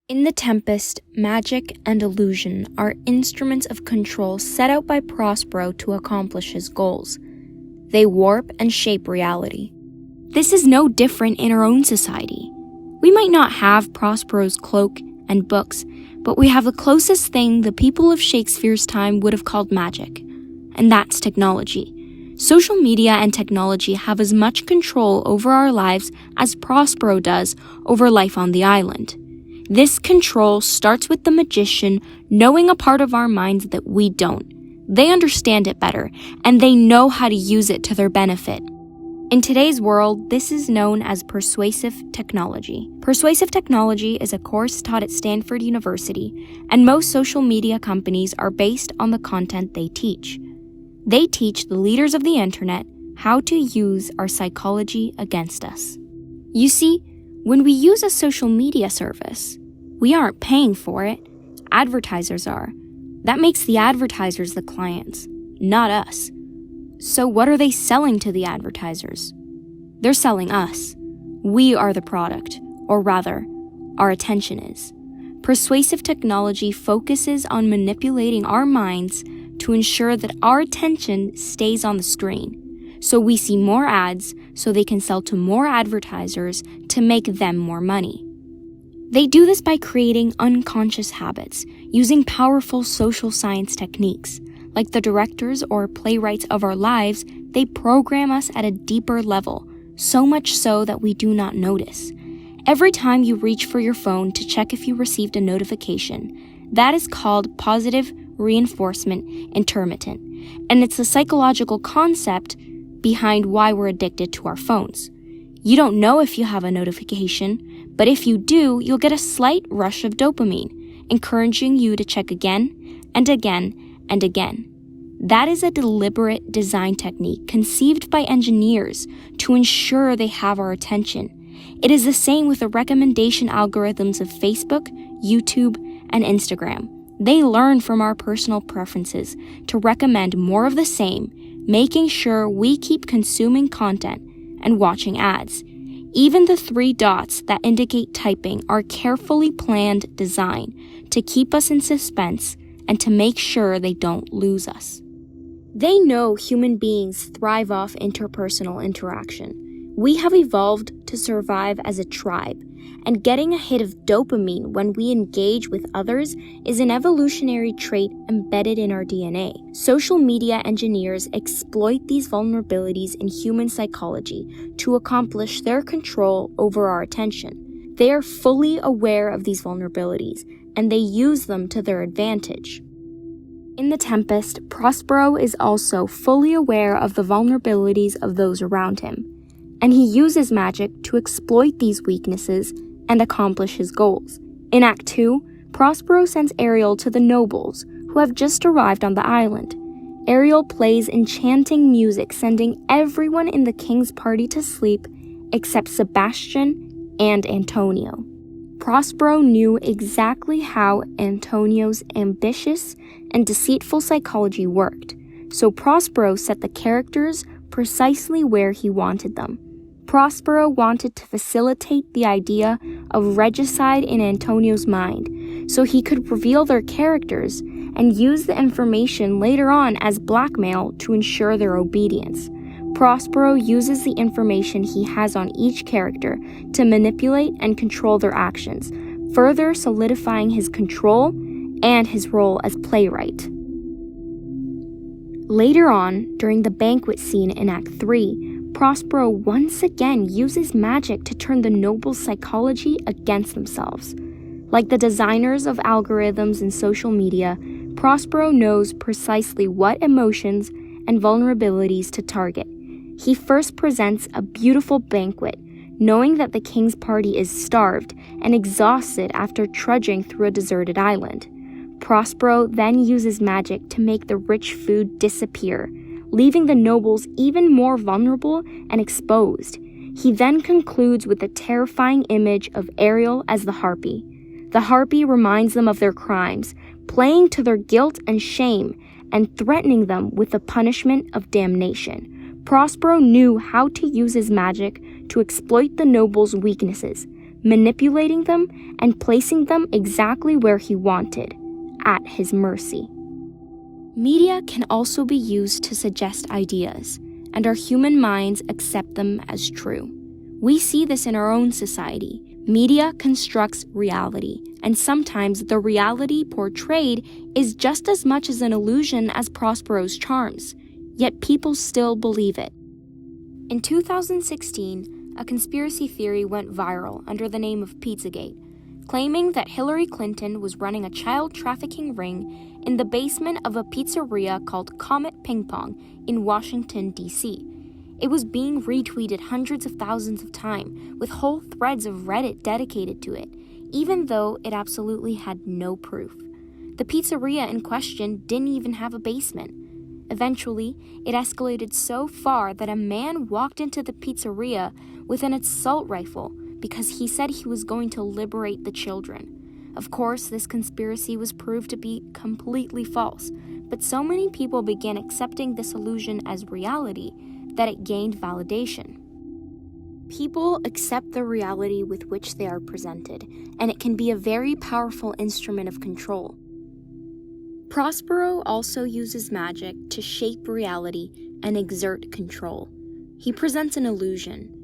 In the Tempest, magic and illusion are instruments of control set out by Prospero to accomplish his goals. They warp and shape reality. This is no different in our own society. We might not have Prospero's cloak and books, but we have the closest thing the people of Shakespeare's time would have called magic, and that's technology. Social media and technology have as much control over our lives as Prospero does over life on the island. This control starts with the magician knowing a part of our minds that we don't. They understand it better, and they know how to use it to their benefit. In today's world, this is known as persuasive technology. Persuasive technology is a course taught at Stanford University, and most social media companies are based on the content they teach. They teach the leaders of the internet how to use our psychology against us. You see, when we use a social media service, we aren't paying for it. Advertisers are. That makes the advertisers the clients, not us. So what are they selling to the advertisers? They're selling us. We are the product, or rather, our attention is. Persuasive technology focuses on manipulating our minds to ensure that our attention stays on the screen. So we see more ads so they can sell to more advertisers to make them more money. They do this by creating unconscious habits, using powerful social science techniques. Like the directors or playwrights of our lives, they program us at a deeper level, so much so that we do not notice. Every time you reach for your phone to check if you received a notification, that is called positive reinforcement intermittent, and it's the psychological concept behind why we're addicted to our phones. You don't know if you have a notification, but if you do, you'll get a slight rush of dopamine, encouraging you to check again and again and again. That is a deliberate design technique conceived by engineers to ensure they have our attention. It is the same with the recommendation algorithms of Facebook, YouTube, and Instagram. They learn from our personal preferences to recommend more of the same, making sure we keep consuming content and watching ads. Even the 3 dots that indicate typing are carefully planned design to keep us in suspense and to make sure they don't lose us. They know human beings thrive off interpersonal interaction. We have evolved to survive as a tribe, and getting a hit of dopamine when we engage with others is an evolutionary trait embedded in our DNA. Social media engineers exploit these vulnerabilities in human psychology to accomplish their control over our attention. They are fully aware of these vulnerabilities, and they use them to their advantage. In the Tempest, Prospero is also fully aware of the vulnerabilities of those around him, and he uses magic to exploit these weaknesses and accomplish his goals. In Act 2, Prospero sends Ariel to the nobles, who have just arrived on the island. Ariel plays enchanting music, sending everyone in the king's party to sleep except Sebastian and Antonio. Prospero knew exactly how Antonio's ambitious and deceitful psychology worked, so Prospero set the characters precisely where he wanted them. Prospero wanted to facilitate the idea of regicide in Antonio's mind, so he could reveal their characters and use the information later on as blackmail to ensure their obedience. Prospero uses the information he has on each character to manipulate and control their actions, further solidifying his control and his role as playwright. Later on, during the banquet scene in Act 3, Prospero once again uses magic to turn the nobles' psychology against themselves. Like the designers of algorithms in social media, Prospero knows precisely what emotions and vulnerabilities to target. He first presents a beautiful banquet, knowing that the king's party is starved and exhausted after trudging through a deserted island. Prospero then uses magic to make the rich food disappear, leaving the nobles even more vulnerable and exposed. He then concludes with a terrifying image of Ariel as the harpy. The harpy reminds them of their crimes, playing to their guilt and shame, and threatening them with the punishment of damnation. Prospero knew how to use his magic to exploit the nobles' weaknesses, manipulating them and placing them exactly where he wanted, at his mercy. Media can also be used to suggest ideas, and our human minds accept them as true. We see this in our own society. Media constructs reality, and sometimes the reality portrayed is just as much as an illusion as Prospero's charms, yet people still believe it. In 2016, a conspiracy theory went viral under the name of Pizzagate, claiming that Hillary Clinton was running a child trafficking ring in the basement of a pizzeria called Comet Ping Pong in Washington, D.C. It was being retweeted hundreds of thousands of times, with whole threads of Reddit dedicated to it, even though it absolutely had no proof. The pizzeria in question didn't even have a basement. Eventually, it escalated so far that a man walked into the pizzeria with an assault rifle because he said he was going to liberate the children. Of course, this conspiracy was proved to be completely false, but so many people began accepting this illusion as reality that it gained validation. People accept the reality with which they are presented, and it can be a very powerful instrument of control. Prospero also uses magic to shape reality and exert control. He presents an illusion,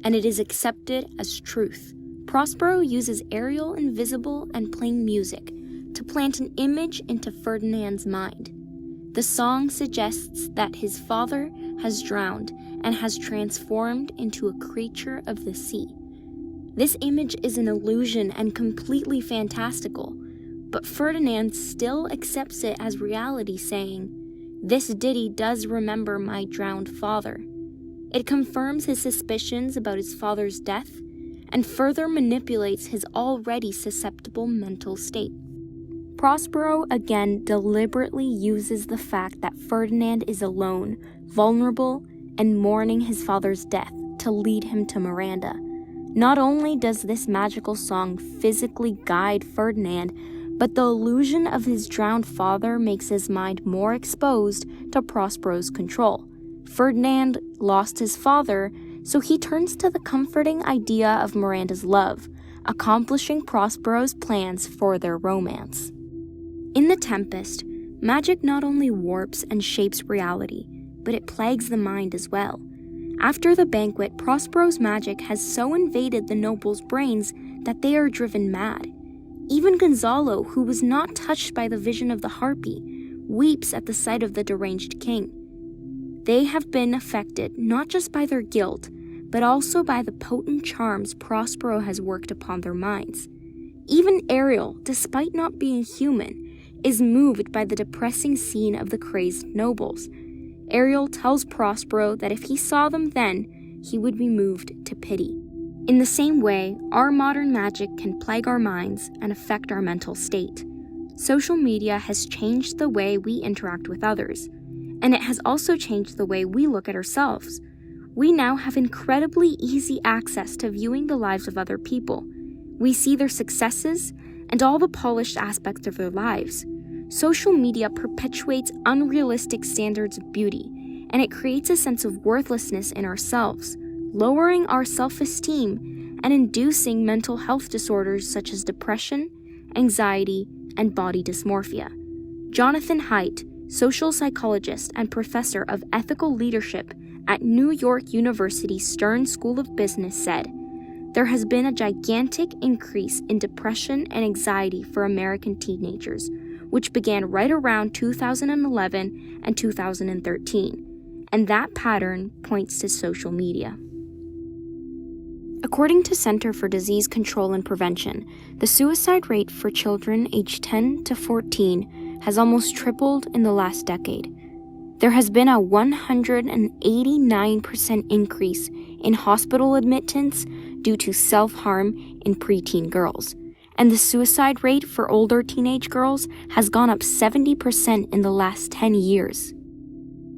and it is accepted as truth. Prospero uses aerial, invisible, and playing music to plant an image into Ferdinand's mind. The song suggests that his father has drowned and has transformed into a creature of the sea. This image is an illusion and completely fantastical, but Ferdinand still accepts it as reality, saying, "This ditty does remember my drowned father." It confirms his suspicions about his father's death and further manipulates his already susceptible mental state. Prospero again deliberately uses the fact that Ferdinand is alone, vulnerable, and mourning his father's death to lead him to Miranda. Not only does this magical song physically guide Ferdinand, but the illusion of his drowned father makes his mind more exposed to Prospero's control. Ferdinand lost his father, so he turns to the comforting idea of Miranda's love, accomplishing Prospero's plans for their romance. In The Tempest, magic not only warps and shapes reality, but it plagues the mind as well. After the banquet, Prospero's magic has so invaded the nobles' brains that they are driven mad. Even Gonzalo, who was not touched by the vision of the harpy, weeps at the sight of the deranged king. They have been affected not just by their guilt, but also by the potent charms Prospero has worked upon their minds. Even Ariel, despite not being human, is moved by the depressing scene of the crazed nobles. Ariel tells Prospero that if he saw them then, he would be moved to pity. In the same way, our modern magic can plague our minds and affect our mental state. Social media has changed the way we interact with others, and it has also changed the way we look at ourselves. We now have incredibly easy access to viewing the lives of other people. We see their successes and all the polished aspects of their lives. Social media perpetuates unrealistic standards of beauty, and it creates a sense of worthlessness in ourselves, lowering our self-esteem and inducing mental health disorders such as depression, anxiety, and body dysmorphia. Jonathan Haidt, social psychologist and professor of ethical leadership at New York University Stern School of Business, said, "There has been a gigantic increase in depression and anxiety for American teenagers, which began right around 2011 and 2013, and that pattern points to social media." According to Center for Disease Control and Prevention, the suicide rate for children aged 10 to 14 has almost tripled in the last decade. There has been a 189% increase in hospital admittance due to self-harm in preteen girls, and the suicide rate for older teenage girls has gone up 70% in the last 10 years.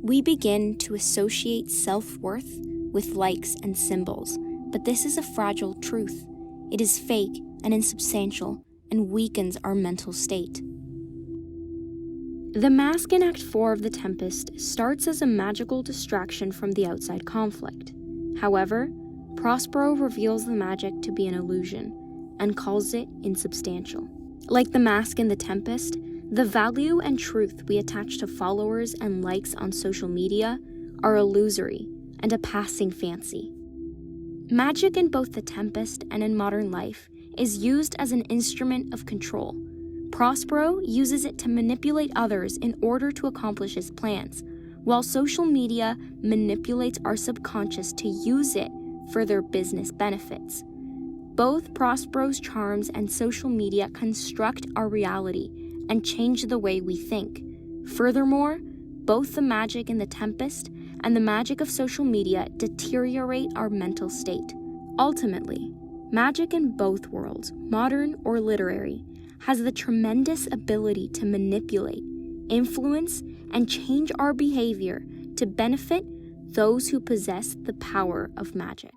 We begin to associate self-worth with likes and symbols, but this is a fragile truth. It is fake and insubstantial and weakens our mental state. The mask in Act 4 of The Tempest starts as a magical distraction from the outside conflict. However, Prospero reveals the magic to be an illusion and calls it insubstantial. Like the mask in the Tempest, the value and truth we attach to followers and likes on social media are illusory and a passing fancy. Magic in both the Tempest and in modern life is used as an instrument of control. Prospero uses it to manipulate others in order to accomplish his plans, while social media manipulates our subconscious to use it for their business benefits. Both Prospero's charms and social media construct our reality and change the way we think. Furthermore, both the magic in the Tempest and the magic of social media deteriorate our mental state. Ultimately, magic in both worlds, modern or literary, has the tremendous ability to manipulate, influence, and change our behavior to benefit those who possess the power of magic.